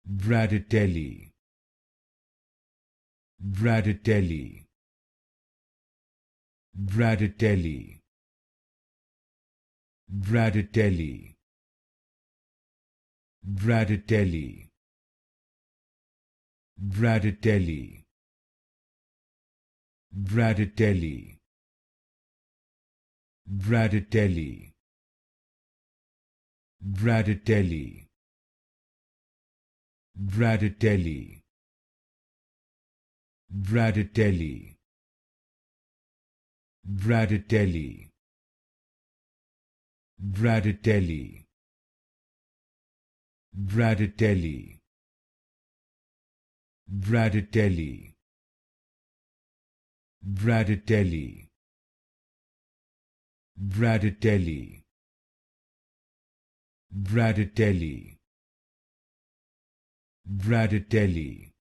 Bradytely, Bradytely, Bradytely, Bradytely, Bradytely, Bradytely, Bradytely, Bradytely, Bradytely, Bradytely, Bradytely, Bradytely, Bradytely, Bradytely, Bradytely, Bradytely, Bradytely, Bradytely, Bradytely,